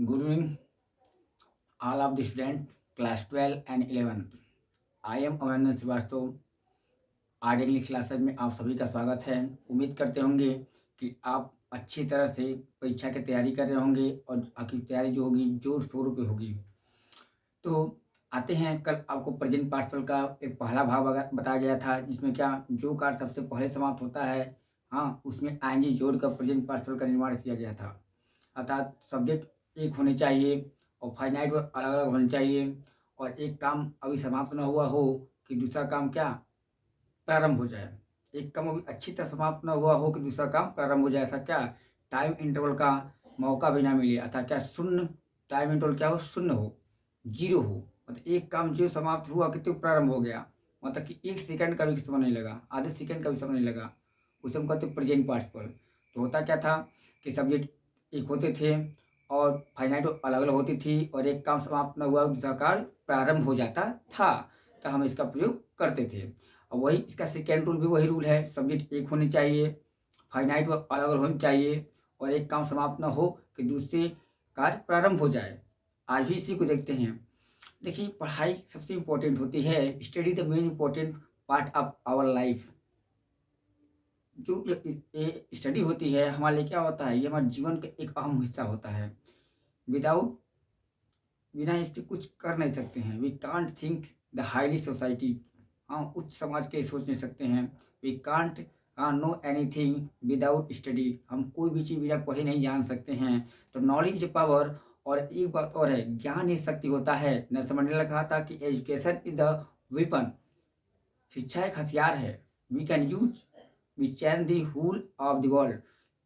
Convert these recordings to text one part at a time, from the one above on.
Good evening, all of the students, class 12 and 11th. I am Amarnath Srivastava. Art English classes में आप सभी का स्वागत है। उम्मीद करते होंगे कि आप अच्छी तरह से परीक्षा की तैयारी कर रहे होंगे और आपकी तैयारी जो होगी जोर शोरों पे होगी। तो आते हैं, कल आपको प्रेजेंट पार्टिसिपल का एक पहला भाग बताया गया था, जिसमें क्या जो कार्य सबसे पहले समाप्त होता है, हाँ, उसमें आईएनजी जोड़कर प्रेजेंट पार्टिसिपल का निर्माण किया गया था। अर्थात सब्जेक्ट एक होने चाहिए और फाइनाइट वर्ब अलग अलग होने चाहिए, और एक काम अभी समाप्त न हुआ हो कि दूसरा काम क्या प्रारंभ हो जाए। एक काम अभी अच्छी तरह समाप्त न हुआ हो कि दूसरा काम प्रारंभ हो जाए। ऐसा क्या टाइम इंटरवल का मौका भी ना मिले, अर्थात क्या शून्य टाइम इंटरवल क्या हो, शून्य हो, जीरो हो। मतलब एक काम जो समाप्त हुआ कि तो प्रारंभ हो गया, मतलब कि एक सेकंड का भी समय नहीं लगा, आधे सेकंड का भी समय नहीं लगा, उसे हम कहते प्रेजेंट पार्टिसिपल। तो होता क्या था कि सब्जेक्ट एक होते थे और फाइनाइट अलग अलग होती थी, और एक काम समाप्त न हुआ दूसरा कार्य प्रारंभ हो जाता था, तो हम इसका प्रयोग करते थे। और वही इसका सेकेंड रूल भी वही रूल है, सब्जेक्ट एक होनी चाहिए, फाइनाइट अलग अलग होनी चाहिए, और एक काम समाप्त न हो कि दूसरे कार्य प्रारंभ हो जाए। आज भी इसी को देखते हैं। देखिए, पढ़ाई सबसे इम्पोर्टेंट होती है। Study the main important part of our life. जो ये स्टडी होती है हमारे लिए क्या होता है, ये हमारे जीवन का एक अहम हिस्सा होता है। विदाउट बिना इसके कुछ कर नहीं सकते हैं। We can't think the highly society. हाँ, उच्च समाज के सोच नहीं सकते हैं। We can't know anything without study. हम कोई भी चीज़ बिना पढ़े नहीं जान सकते हैं। तो नॉलेज पावर, और एक बात और है, ज्ञान ही शक्ति होता है। नेल्सन मंडेला ने कहा था कि एजुकेशन इज द वेपन। शिक्षा एक हथियार है। We can use we change the whole of the world.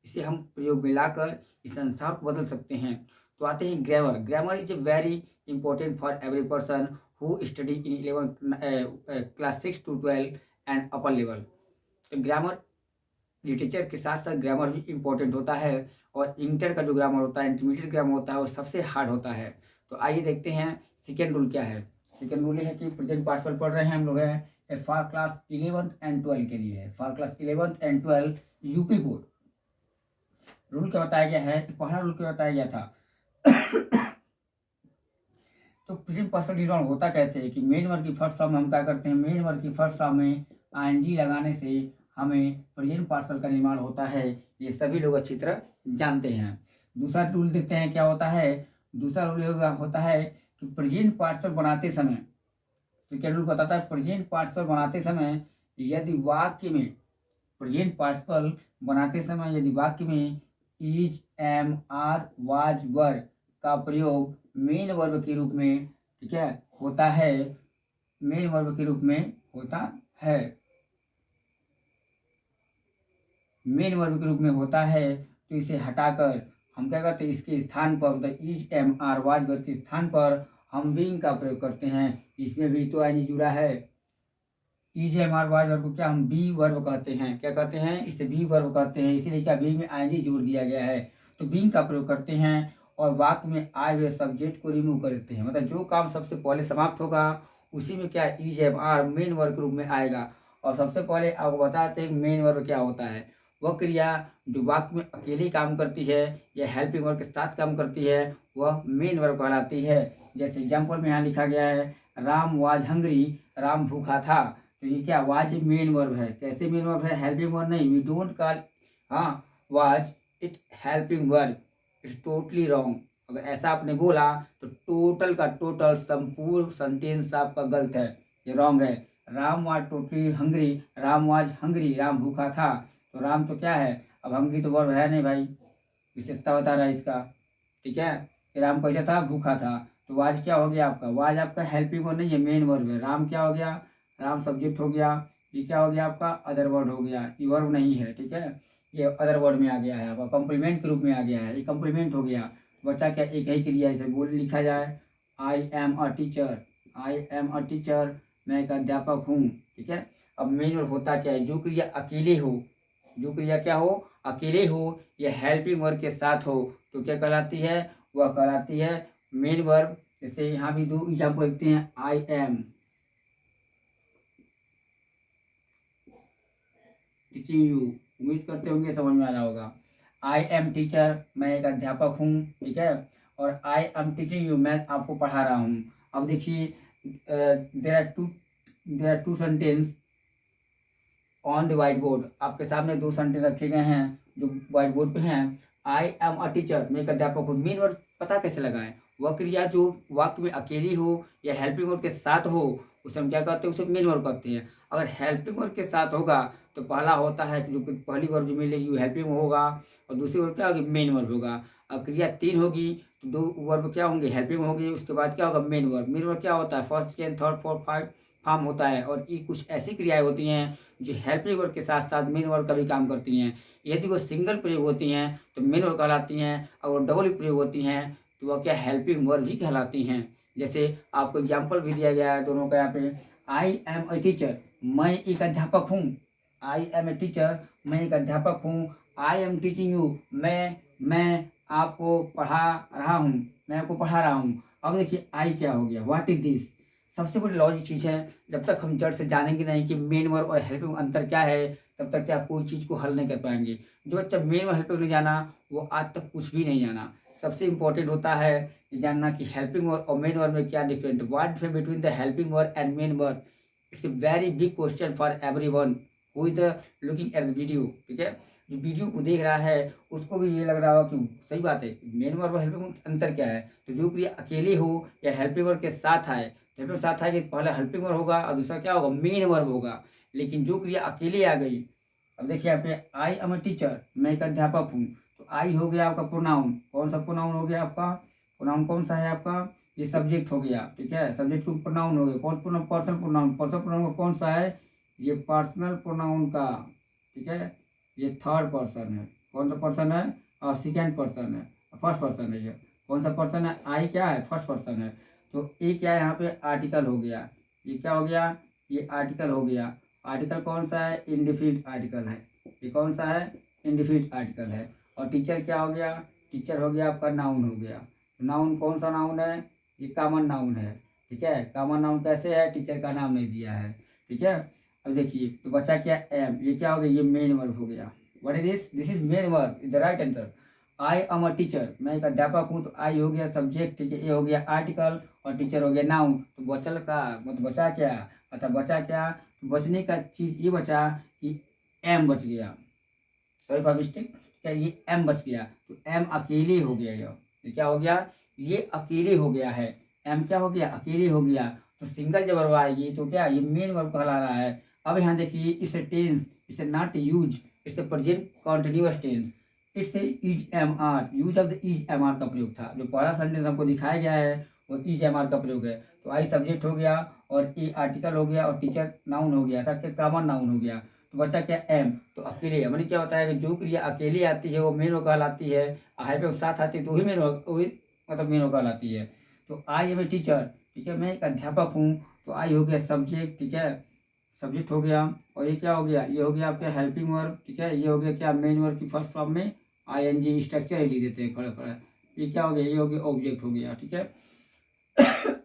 इसे हम प्रयोग में लाकर इस संसार को बदल सकते हैं। तो आते हैं grammar. Grammar is a very important for every person who study in 11 class 6 to 12 and upper level. तो ग्रामर लिटरेचर के साथ साथ ग्रामर भी इम्पोर्टेंट होता है, और इंटर का जो ग्रामर होता है, इंटरमीडिएट ग्रामर होता है, वो सबसे हार्ड होता है। तो आइए देखते हैं सेकेंड रूल क्या है। सेकेंड रूल ये है कि प्रेजेंट पार्टिसिपल पढ़ रहे हैं हम लोग हैं फॉर क्लास 11th एंड 12 के लिए है। For class 11th and 12 UP board. Rule क्या बताया गया है, पहला रूल क्या बताया गया था। तो प्रेजेंट पार्टिसिपल निर्माण होता कैसे है कि मेन वर्ब की फर्स्ट फॉर्म में हम क्या करते हैं, मेन वर्ब की फर्स्ट फॉर्म में आईएनजी लगाने से हमें प्रेजेंट पार्टिसिपल का निर्माण होता है। ये सभी लोग अच्छी तरह जानते हैं। दूसरा रूल देखते हैं क्या होता है। दूसरा रूल होता है कि प्रेजेंट पार्टिसिपल बनाते समय, सेकेंड रूल बताता है प्रेजेंट पार्टिसिपल बनाते समय यदि वाक्य में, प्रेजेंट पार्टिसिपल बनाते समय यदि वाक्य में इज, एम, आर, वाज, वर का प्रयोग मेन वर्ब के रूप में, ठीक है, होता है, मेन वर्ब के रूप में होता है, मेन वर्ब के रूप में होता है, तो इसे हटाकर हम क्या करते हैं, इसके स्थान पर the is, am, are, was, were के स्थान पर हम बीइंग का प्रयोग करते हैं। इसमें भी तो आई जुड़ा है। Is, am, are, was verb को क्या हम बी वर्ब कहते हैं, क्या कहते हैं, इसे बी वर्ब कहते हैं। इसीलिए क्या बी में आईएनजी जोड़ दिया गया है। तो बीइंग का प्रयोग करते हैं और वाक्य में आए हुए सब्जेक्ट को रिमूव कर देते हैं। मतलब जो काम सबसे पहले समाप्त होगा उसी में क्या is, am, are main verb के रूप में आएगा। और सबसे पहले आपको बताते हैं मेन वर्ब क्या होता है। वह क्रिया जो वाक्य में अकेले काम करती है या हेल्पिंग वर्ब के साथ काम करती है, वह मेन वर्ब कहलाती है। जैसे एग्जाम्पल में यहाँ लिखा गया है, राम वाज हंग्री, राम भूखा था। तो ये क्या वाज मेन वर्ब है। कैसे मेन वर्ब है, हेल्पिंग वर्ब नहीं। We don't call was it helping verb, it's totally wrong. अगर ऐसा आपने बोला तो टोटल का टोटल संपूर्ण सेंटेंस आपका गलत है, ये रॉन्ग है। Ram was totally hungry, Ram was hungry, Ram भूखा था। तो राम तो क्या है, अब हंग्री तो वर्ब है नहीं भाई, विशेषता बता रहा है इसका, ठीक है। कि राम कैसा था, भूखा था। तो वाज क्या हो गया आपका, वाज आपका हेल्पिंग वर्ब नहीं है, मेन वर्ब है। राम क्या हो गया, राम सब्जेक्ट हो गया। ये क्या हो गया आपका, अदर वर्ड हो गया, ये वर्ब नहीं है, ठीक है। ये अदर वर्ड में आ गया है, आपका कॉम्प्लीमेंट के रूप में आ गया है, ये कॉम्प्लीमेंट हो गया। बच्चा क्या एक ही क्रिया इसे बोल लिखा जाए, I am a teacher, I am a teacher, मैं एक अध्यापक हूँ, ठीक है। अब मेन वर्ब होता क्या है, जो क्रिया अकेले हो, जो क्रिया क्या हो, अकेले हो, या हेल्पिंग वर्ब के साथ हो, तो क्या कहलाती है, वह कहलाती है मेन वर्ब। जैसे यहाँ भी दो एग्जाम्पल लिखते हैं, आई एम टीचिंग यू, उम्मीद करते होंगे समझ में आ रहा होगा। आई एम टीचर, मैं एक अध्यापक हूँ, ठीक है। और आई एम टीचिंग यू, मैं आपको पढ़ा रहा हूँ। अब देखिए there are two sentence on the white board, आपके सामने दो सेंटेंस रखे गए हैं जो व्हाइट बोर्ड पे हैं। आई एम अ टीचर, मैं एक अध्यापक हूँ। मेन वर्ड पता कैसे लगाएं? वह क्रिया जो वाक्य में अकेली हो या हेल्पिंग वर्ड के साथ हो उसे हम क्या कहते हैं? उसे मेन वर्ड कहते हैं। अगर हेल्पिंग वर्ड के साथ होगा तो पहला होता है कि जो पहली वर्ड जो मिलेगी वो हेल्पिंग होगा और दूसरी वर्ड क्या होगी? मेन वर्ड होगा। अगर क्रिया तीन होगी तो दो वर्ब क्या होंगे? हेल्पिंग होंगे, उसके बाद क्या होगा? Main verb. मेन वर्ब क्या होता है? First, second, third, fourth, five form होता है। और ये कुछ ऐसी क्रियाएं होती हैं जो हेल्पिंग वर्ड के साथ साथ मेन वर्ड का भी काम करती हैं। यदि वो सिंगल प्रयोग होती हैं तो मेन वर्ड कहलाती हैं, और वो डबल प्रयोग होती हैं तो वह क्या? हेल्पिंग वर्ड भी कहलाती हैं। जैसे आपको एग्जाम्पल भी दिया गया है दोनों का यहाँ पे। आई एम अ टीचर, मैं एक अध्यापक हूँ। आई एम ए टीचर, मैं एक अध्यापक हूँ। आई एम टीचिंग यू, मैं आपको पढ़ा रहा हूँ, मैं आपको पढ़ा रहा हूँ। अब देखिए आई क्या हो गया? What is this? सबसे बड़ी लॉजिक चीज़ है, जब तक हम जड़ से जानेंगे नहीं कि मेन वर्ड और हेल्पिंग अंतर क्या है तब तक क्या कोई चीज़ को हल नहीं कर पाएंगे। जो बच्चा मेन वर्ड हेल्पिंग नहीं जाना वो आज तक कुछ भी नहीं जाना। सबसे इंपॉर्टेंट होता है ये जानना कि हेल्पिंग वर्ड और मेन वर्ड में क्या different, what difference between the helping word and main word. It's a very big question for everyone who is the looking at the video. ठीक है, जो वीडियो को देख रहा है उसको भी ये लग रहा होगा कि सही बात है, मेन वर्ब और हेल्पिंग वर्ब में अंतर क्या है। तो जो क्रिया अकेले हो या हेल्पिंग वर्ब के साथ आए, हेल्पिंग वर्ब साथ आएगी पहले हेल्पिंग वर्ब होगा और दूसरा क्या होगा? मेन वर्ब होगा। लेकिन जो क्रिया अकेले आ गई, अब देखिए यहाँ पे आई एम अ टीचर, मैं एक अध्यापक हूँ, तो आई हो गया आपका प्रोनाउन। कौन सा प्रोनाउन हो गया आपका? प्रोनाउन कौन सा है आपका? ये सब्जेक्ट हो गया। ठीक है, सब्जेक्ट टू प्रोनाउन हो गया। कौन pronoun? Personal pronoun. Personal pronoun कौन सा है? ये पर्सनल प्रोनाउन का, ठीक है, ये थर्ड पर्सन है। कौन सा पर्सन है? और सेकेंड पर्सन है, फर्स्ट पर्सन है। ये कौन सा पर्सन है? आई क्या है? फर्स्ट पर्सन है। तो ये क्या है यहाँ पे? आर्टिकल हो गया। ये क्या हो गया? ये आर्टिकल हो गया। आर्टिकल कौन सा है? इंडिफिनिट आर्टिकल है। ये कौन सा है? इंडिफिनिट आर्टिकल है। और टीचर क्या हो गया? टीचर हो गया आपका नाउन हो गया। नाउन कौन सा नाउन है? ये कॉमन नाउन है। ठीक है, कॉमन नाउन कैसे है? टीचर का नाम नहीं दिया है। ठीक है, अब देखिए तो बचा क्या? एम। ये क्या हो गया? ये मेन वर्ब हो गया। What is this? This is main verb, is the right answer. I am a teacher, मैं एक अध्यापक हूँ, तो आई हो गया सब्जेक्ट, ठीक है, ए हो गया आर्टिकल और टीचर हो गया नाउन। तो बचल का मतलब बचा क्या? अतः बचा क्या? तो बचने का चीज ये बचा कि एम बच गया। सॉरी फॉर मिस्टेक, क्या ये एम बच गया? तो एम अकेले हो गया। ये क्या हो गया? ये अकेले हो गया है। एम क्या हो गया? अकेले हो गया। तो सिंगल जब वर्ब आएगी तो क्या? ये मेन वर्ब कहला रहा है। अब यहाँ देखिए it's a tense, it's a not use, it's a present continuous tense. It's a is am are, use of the is am are का प्रयोग था। जो पहला सेंटेंस हमको दिखाया गया है वो इज एम आर का प्रयोग है। तो आई सब्जेक्ट हो गया और ए आर्टिकल हो गया और टीचर नाउन हो गया, था कॉमन नाउन हो गया। तो बचा क्या? एम। तो अकेले हमने क्या होता है कि जो क्रिया अकेले आती है वो मेन वर्ब कहलाती है, हाई पे साथ आती है तो वही मेन वर्ब, वही मतलब मेन वर्ब कहलाती है। तो आई एम ए टीचर, ठीक है, मैं एक अध्यापक हूँ, तो आई हो गया सब्जेक्ट, ठीक है, सब्जेक्ट हो गया। और ये क्या हो गया? ये हो गया आपका हेल्पिंग वर्ब। ठीक है, ये हो गया क्या? मेन वर्ब की फर्स्ट फॉर्म में आई एन जी स्ट्रक्चर ही लिख देते हैं खड़े खड़े। ये क्या हो गया? ये हो गया ऑब्जेक्ट हो गया। ठीक है,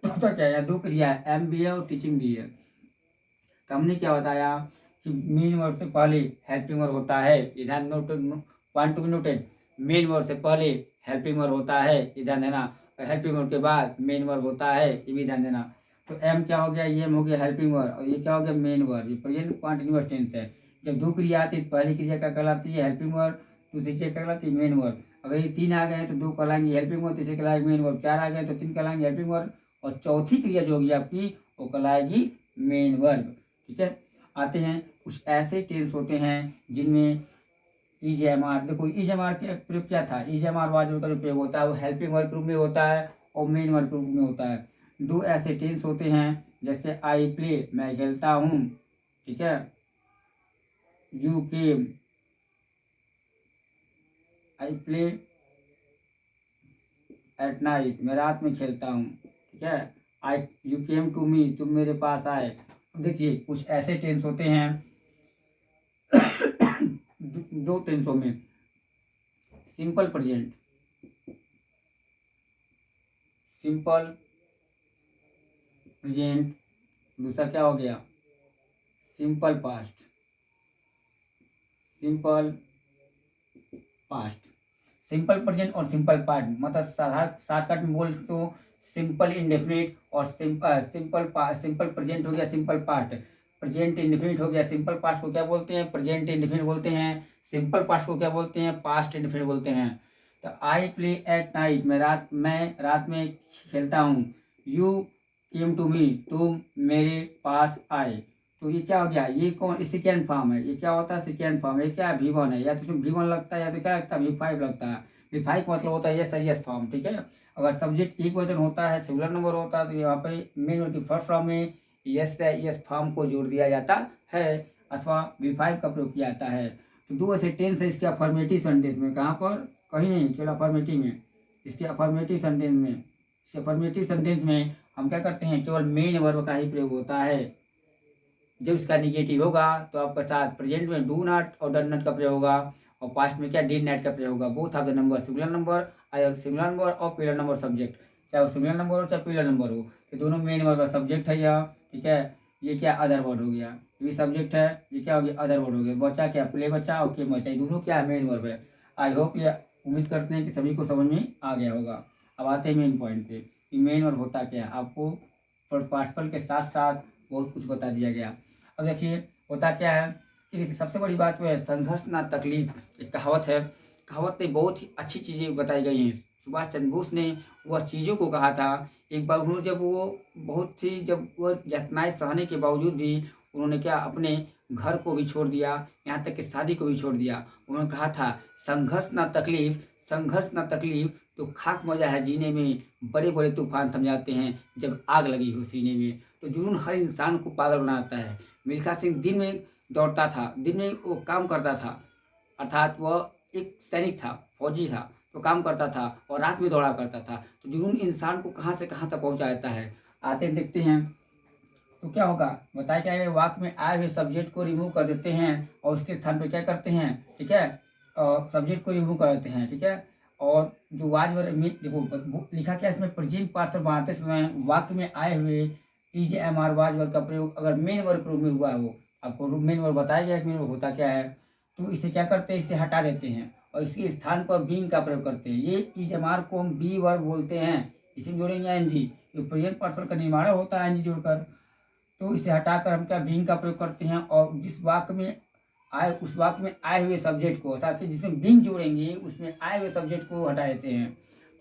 तो क्या है? दो क्रिया है, एम भी है और टीचिंग भी है। तो हमने क्या बताया कि मेन वर्ड से पहले हेल्पिंग वर्ड होता है। इधर note, point to be noted. Main word से पहले हेल्पिंग वर्ड होता है, इधर देना। हेल्पिंग वर्ड के बाद मेन वर्ड होता है, ये भी ध्यान देना। तो एम क्या हो गया? ये एम हो गया हेल्पिंग वर्ड और ये क्या हो गया? Main word. ये प्रेजेंट कॉन्टिन्यूअस टेंस है। जब दो क्रिया आती है पहली क्रिया क्या कहलाती है? Helping word. दूसरी क्रिया क्या कहलाती है? Main word. अगर ये तीन आ गए हैं तो दो कहलाएंगे हेल्पिंग वर्ड, तीसरे कहलाएंगे मेन वर्ड। चार आ गए तो तीन कहलाएंगे हेल्पिंग वर्ड और चौथी क्रिया जो होगी आपकी वो कहलाएगी मेन वर्ब। ठीक है, आते हैं कुछ ऐसे टेंस होते हैं जिनमें इज एम आर। देखो इज एम आर का प्रयोग क्या था? इज एम आर वाज का जो प्रयोग होता है वो हेल्पिंग वर्ब के रूप में होता है और मेन वर्ब के रूप में होता है। दो ऐसे टेंस होते हैं जैसे आई प्ले, मैं खेलता हूँ, ठीक है, you came, I play at night, मैं रात में खेलता हूँ, ठीक है, आई यू केम टू मी, तुम मेरे पास आए। देखिए कुछ ऐसे टेंस होते हैं दो टेंसों में, सिंपल प्रेजेंट, सिंपल प्रेजेंट, दूसरा क्या हो गया? Simple past, simple past. Simple present और सिंपल पास्ट, मतलब शॉर्टकट में बोल तो सिंपल इंडेफिनिट और सिंपल प्रेजेंट हो गया सिंपल पास्ट, प्रेजेंट इंडेफिनिट हो गया सिंपल पास्ट को क्या बोलते हैं, प्रेजेंट इंडेफिनिट बोलते हैं, सिंपल पास्ट को क्या बोलते हैं, पास्ट इंडेफिनिट बोलते हैं। तो आई प्ले एट नाइट, मैं रात में खेलता हूँ। यू केम टू मी, तुम मेरे पास आए। तो ये क्या हो गया, ये कौन सेकेंड फॉर्म है, ये क्या होता है सेकेंड फॉर्म, ये क्या V1 है, या तो इसमें V1 लगता है या तो क्या लगता है V5 लगता है। V5 का मतलब होता है यस फॉर्म, ठीक है। अगर सब्जेक्ट एक वचन होता है, सिंगुलर नंबर होता है, तो यहाँ पे मेन वर्ब की फर्स्ट फॉर्म में यस फॉर्म को जोड़ दिया जाता है अथवा V5 का प्रयोग किया जाता है। तो दो ऐसे टेंस है इसके अफर्मेटिव सेंटेंस में, कहाँ पर, कहीं नहीं, केवल अफर्मेटिव में। इसके अफर्मेटिव सेंटेंस में हम क्या करते हैं, केवल मेन वर्ब का ही प्रयोग होता है। जब इसका निगेटिव होगा तो आपके साथ प्रेजेंट में डू नॉट और डन नॉट का प्रयोग होगा, और पास्ट में क्या डिड नॉट का प्रयोग होगा। Both of the number singular number, singular number और प्लूरल नंबर सब्जेक्ट, चाहे वो सिंगुलर नंबर हो चाहे प्लूरल नंबर हो, तो दोनों मेन वर्ब का सब्जेक्ट है यह, ठीक है। ये क्या अदर वर्ड हो गया, ये भी सब्जेक्ट है, ये क्या हो गया अदर वर्ड हो गया। बच्चा क्या, प्ले बच्चा और के बच्चा, ये दोनों क्या है मेन वर्ब है। आई होप ये उम्मीद करते हैं कि सभी को समझ में आ गया होगा। अब आते हैं मेन पॉइंट पे, कि मेन वर्ब होता क्या है, आपको पार्टिसिपल के साथ साथ बहुत कुछ बता दिया गया। अब देखिए होता क्या है कि देखिए सबसे बड़ी बात वो है संघर्ष ना तकलीफ, एक कहावत है। कहावत में बहुत ही अच्छी चीज़ें बताई गई हैं। सुभाष चंद्र बोस ने वह चीज़ों को कहा था। एक बार उन्होंने जब वो यातनाएं सहने के बावजूद भी उन्होंने क्या अपने घर को भी छोड़ दिया, यहाँ तक कि शादी को भी छोड़ दिया। उन्होंने कहा था संघर्ष ना तकलीफ तो खाक मजा है जीने में, बड़े बड़े तूफान थम जाते हैं जब आग लगी हो सीने में। तो जुनून हर इंसान को पागल बनाता है। मिल्खा सिंह दिन में दौड़ता था, दिन में वो काम करता था, अर्थात वह एक सैनिक था, फौजी था, तो काम करता था और रात में दौड़ा करता था। तो जुनून इंसान को कहाँ से कहाँ तक पहुँचा देता है। आते हैं देखते हैं तो क्या होगा, बताया क्या है, वाक्य में आए हुए सब्जेक्ट को रिमूव कर देते हैं और उसके स्थान पर क्या करते हैं, ठीक है, सब्जेक्ट को रिमूव कर देते हैं, ठीक है। और जो देखो लिखा क्या इसमें, प्रेजेंट पार्सल बनाते समय वाक्य में आए हुए EJMR वाज वर्ग का प्रयोग अगर मेन वर्ग रूप में हुआ है, वो आपको मेन वर्ग बताया गया है मेन वर्ग होता क्या है, तो इसे क्या करते हैं, इसे हटा देते हैं और इसके स्थान पर बीइंग का प्रयोग करते हैं। ये EJMR को हम बी वर्ग बोलते हैं। इसे जोड़ेंगे एनजी, तो प्रेजेंट पार्सल का निर्माण होता है एनजी जोड़कर, तो इसे हटाकर हम क्या बीइंग का प्रयोग करते हैं और जिस वाक्य में उस वाक्य में आए हुए सब्जेक्ट को, ताकि जिसमें बीइंग जोड़ेंगे उसमें आए हुए सब्जेक्ट को हटा देते हैं।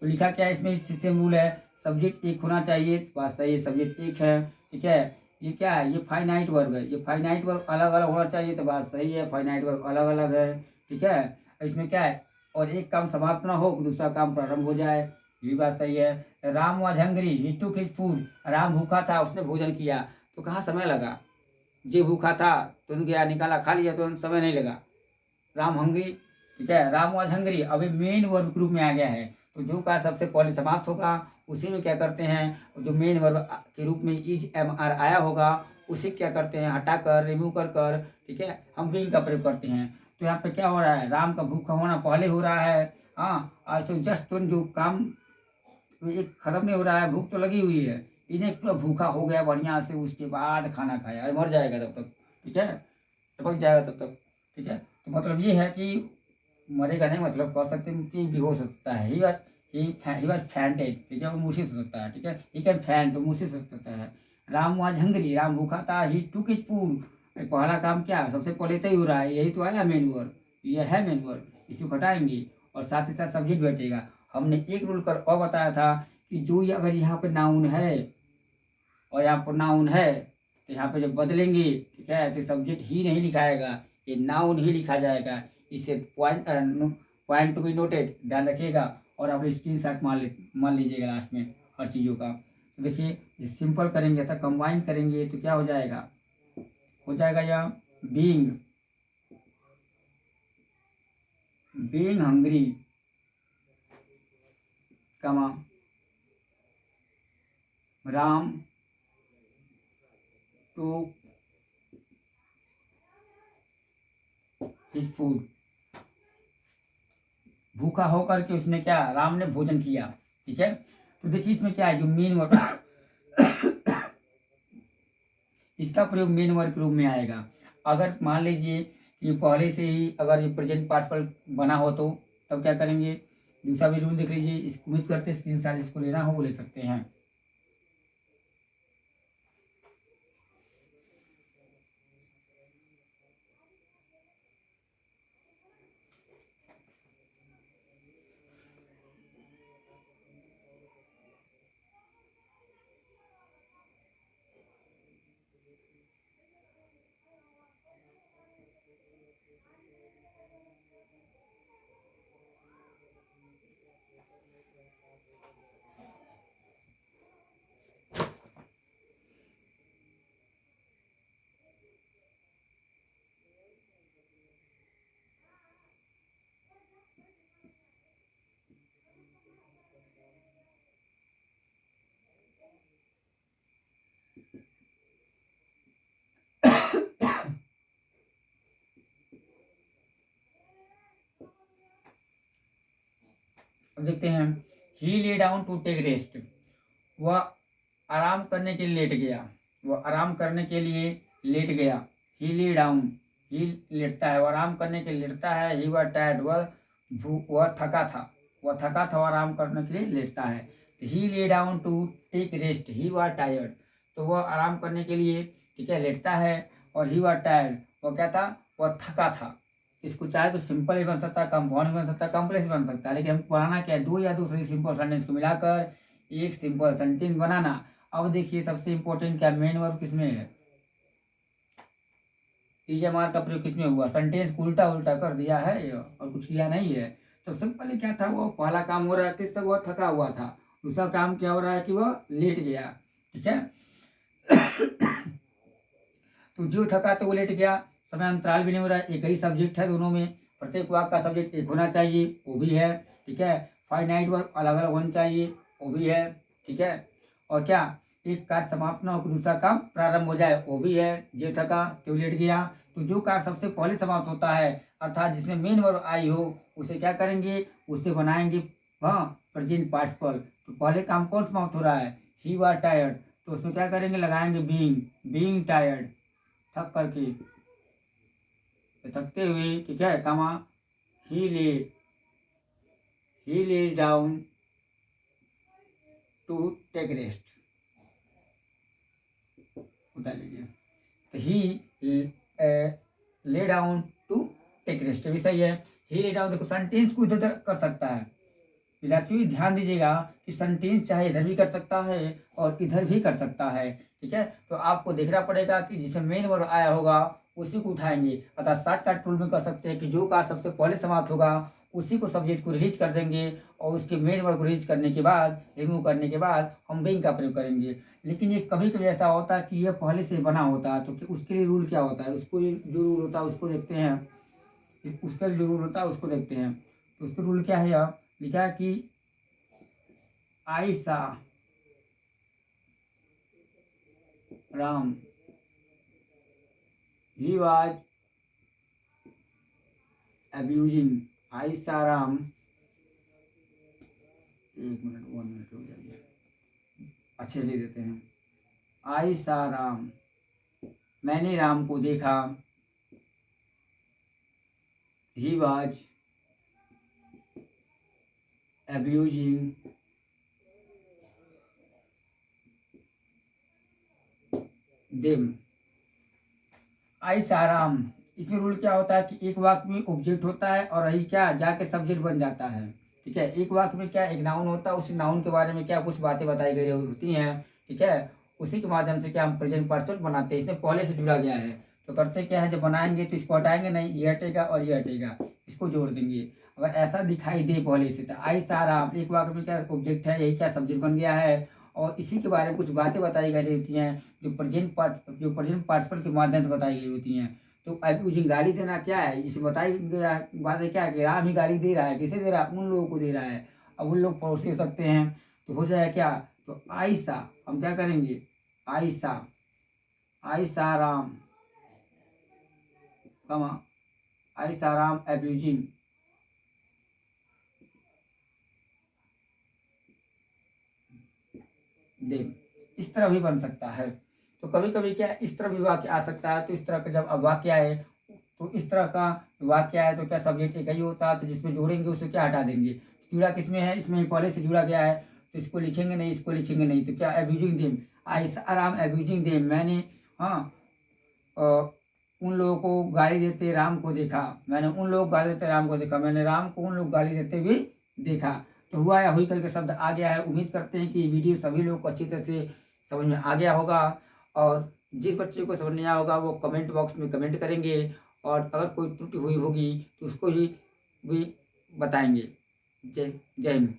तो लिखा क्या है इसमें, सिस्टम रूल है, सब्जेक्ट एक होना चाहिए, बात सही है, सब्जेक्ट एक है, ठीक है। ये क्या है, ये फाइनाइट वर्ब है, ये फाइनाइट वर्ब अलग अलग होना चाहिए, तो बात सही है, फाइनाइट वर्ब अलग अलग है, ठीक है। इसमें क्या है, और एक काम समाप्त ना हो दूसरा काम प्रारंभ हो जाए, ये बात सही है। राम वॉज हंग्री, ही टूक हिज फूड, राम भूखा था उसने भोजन किया, तो कहाँ समय लगा, जे भूखा था तुरंत गया निकाला खा लिया, तुरंत समय नहीं लगा। राम हंग्री, ठीक है, राम वॉज हंग्री अभी मेन वर्ब के रूप में आ गया है, तो जो कार्य सबसे पहले समाप्त होगा उसी में क्या करते हैं, जो मेन वर्ब के रूप में EJMR आया होगा उसे क्या करते हैं, हटाकर रिमूव कर, ठीक है, हम बीइंग का प्रयोग करते हैं। तो यहाँ पे क्या हो रहा है, राम का भूखा होना पहले हो रहा है, हाँ, आज तो जस्ट तुरंत जो काम एक खत्म नहीं हो रहा है, भूख तो लगी हुई है, इन्हें पूरा भूखा हो गया बढ़िया से, उसके बाद खाना खाया, अरे मर जाएगा तब तक, ठीक है, टपक जाएगा तब तक, ठीक है। तो मतलब ये है कि मरेगा नहीं, मतलब कह सकते हैं कि भी हो सकता है, ही वॉज फैंटेड, ठीक है, वो मूसी हो सकता है, ठीक है, ही कैन फैंट, तो मूसी हो सकता है। राम वॉज हंग्री, राम भूखा था, ही टुक हिज फूड, पहला काम क्या सबसे पहले तय हो रहा है, यही तो आया मेन वर्ड, ये है मेन वर्ड, इसी को हटाएंगे और साथ ही साथ सब्जेक्ट बैठेगा। हमने एक रूल कर और बताया था कि जो ये अगर यहाँ पे नाउन है और यहाँ पर नाउन है, तो यहाँ पे जब बदलेंगे, ठीक है, तो सब्जेक्ट ही नहीं लिखाएगा, ये नाउन ही लिखा जाएगा। इसे पॉइंट टू बी नोटेड, ध्यान रखिएगा और आप स्क्रीनशॉट मान लीजिएगा लास्ट में हर चीज़ों का। तो देखिए सिंपल करेंगे तो कंबाइन करेंगे तो क्या हो जाएगा, या बीइंग हंग्री कमा राम टू हिज फूड, भूखा होकर के उसने क्या, राम ने भोजन किया, ठीक है। तो देखिए इसमें क्या है, जो मेन वर्ब इसका प्रयोग मेन वर्ब के रूप में आएगा। अगर मान लीजिए कि पहले से ही अगर ये प्रेजेंट पार्टिसिपल बना हो तो तब क्या करेंगे, दूसरा भी रूल देख लीजिए, उम्मीद करते हैं स्क्रीनशॉट जिसको लेना हो वो ले सकते हैं। अब देखते हैं, ही lay down to take rest, वह आराम करने के लिए लेट गया, वह आराम करने के लिए लेट गया। ही ले डाउन, ही लेटता है, वह आराम करने के लिए लेटता है। ही वह टायर्ड, वह थका था, वह थका था, वह आराम करने के लिए लेटता है। He lay down to take rest, he वह टायर्ड, तो वह आराम करने के लिए ठीक है लेटता है। और ही वह टायर्ड, वह क्या था, वह थका था। इसको चाहे तो सिंपल ही बन सकता है, कंपाउंड भी बन सकता है, कॉम्प्लेक्स भी बन सकता है, लेकिन हमको बनाना क्या है, दो या दूसरे सिंपल सेंटेंस को मिलाकर एक सिंपल सेंटेंस बनाना। अब देखिए सबसे इंपॉर्टेंट क्या, मेन वर्ब किसमें है, टीजर का प्रयोग किसमें हुआ, सेंटेंस को उल्टा उल्टा कर दिया है और कुछ किया नहीं है। तो सिंपली क्या था, वो पहला काम हो रहा है किससे, वह थका हुआ था। दूसरा काम क्या हो रहा है कि वह लेट गया, ठीक है। तो जो थका तो वो लेट गया, समय अंतराल भी नहीं हो रहा है, एक ही सब्जेक्ट है दोनों में, प्रत्येक वाक्य का सब्जेक्ट एक होना चाहिए, वो भी है, ठीक है। फाइनाइट वर्ब अलग अलग होना चाहिए, वो भी है, ठीक है। और क्या, एक कार्य समाप्त ना हो दूसरा काम प्रारंभ हो जाए, वो भी है। जो थका तो लेट गया, तो जो कार्य सबसे पहले समाप्त होता है अर्थात जिसमें मेन वर्ब आई हो उसे क्या करेंगे, उसे बनाएंगे हाँ प्रेजेंट पार्टिसिपल। तो पहले काम कौन समाप्त हो रहा है, ही वाज टायर्ड, तो उसमें क्या करेंगे, लगाएंगे बीइंग टायर्ड, थक करके, थकते हुए, ठीक है, कमा ही lay down to take rest, उतार लीजिए। तो ही lay down to take rest भी सही है। ही ले डाउन, देखो सेंटेंस को इधर उधर कर सकता है, विद्यार्थियों ध्यान दीजिएगा कि सेंटेंस चाहे इधर भी कर सकता है और इधर भी कर सकता है, ठीक है। तो आपको देखना पड़ेगा कि जिसे मेन वर्ब आया होगा उसी को उठाएंगे, अर्थात शॉर्टकट रूल में कर सकते हैं कि जो कार्य सबसे पहले समाप्त होगा उसी को सब्जेक्ट को रिलीज कर देंगे और उसके मेन वर्ब को रिलीज करने के बाद, रिमूव करने के बाद हम बीइंग का प्रयोग करेंगे। लेकिन ये कभी कभी ऐसा होता है कि यह पहले से बना होता है, तो उसके लिए रूल क्या होता है, उसको जो रूल होता है उसको देखते हैं, उसका जो रूल होता है उसको देखते हैं। तो उसका रूल क्या है, यह लिखा है कि Ayesha Ram, he was abusing, Ayesha Ram, एक मिनट 1 मिनट हो जाइए, अच्छे ले देते हैं। आयशा राम, मैंने राम को देखा, he was abusing them, Ayesha Ram. इसमें रूल क्या होता है कि एक वाक्य में ऑब्जेक्ट होता है और रही क्या जाके सब्जेक्ट बन जाता है, ठीक है। एक वाक्य में क्या एक नाउन होता है, उसी नाउन के बारे में क्या कुछ बातें बताई गई होती हैं, ठीक है। उसी के माध्यम से क्या हम प्रेजेंट पार्टिसिपल बनाते हैं, इसमें पहले से जुड़ा गया है। तो करते क्या है, जब बनाएंगे तो इसको हटाएंगे नहीं, ये हटेगा और ये हटेगा, इसको जोड़ देंगे। अगर ऐसा दिखाई दे पहले से तो आयशा राम एक वाक्य में क्या ऑब्जेक्ट है, यही क्या सब्जेक्ट बन गया है और इसी के बारे में कुछ बातें बताई गई होती हैं जो प्रेजेंट पार्टिसिपल के माध्यम से बताई गई होती हैं। तो अब उसे गाली देना क्या है, इसे बताई गया बात है क्या कि राम ही गाली दे रहा है, किसे दे रहा है, उन लोगों को दे रहा है। अब उन लोग पड़ोसी हो सकते हैं, तो हो जाए क्या, तो आयशा हम क्या करेंगे, आयशा आयशा राम कमा आयशा राम अब्यूजिंग देम, इस तरह भी बन सकता है। तो कभी कभी क्या इस तरह भी वाक्य आ सकता है। तो इस तरह का जब अब वाक्य आए तो इस तरह का वाक्य आए तो क्या सब्जेक्ट एक ही होता है, तो जिसमें जोड़ेंगे उसे क्या हटा देंगे। जुड़ा किस में है, इसमें कॉलेज से जुड़ा गया है, तो इसको लिखेंगे नहीं, इसको लिखेंगे नहीं। तो क्या अब्यूजिंग देम, आई राम अब्यूजिंग देम, मैंने हाँ उन लोगों को गाली देते राम को देखा, मैंने उन लोगों को गाली देते राम को देखा, मैंने राम को उन लोग गाली देते हुए देखा। तो हुआ या हुई करके शब्द आ गया है। उम्मीद करते हैं कि वीडियो सभी लोग को अच्छी तरह से समझ में आ गया होगा, और जिस बच्चे को समझ नहीं आया होगा वो कमेंट बॉक्स में कमेंट करेंगे, और अगर कोई त्रुटि हुई होगी तो उसको भी बताएंगे। जय जय हिंद।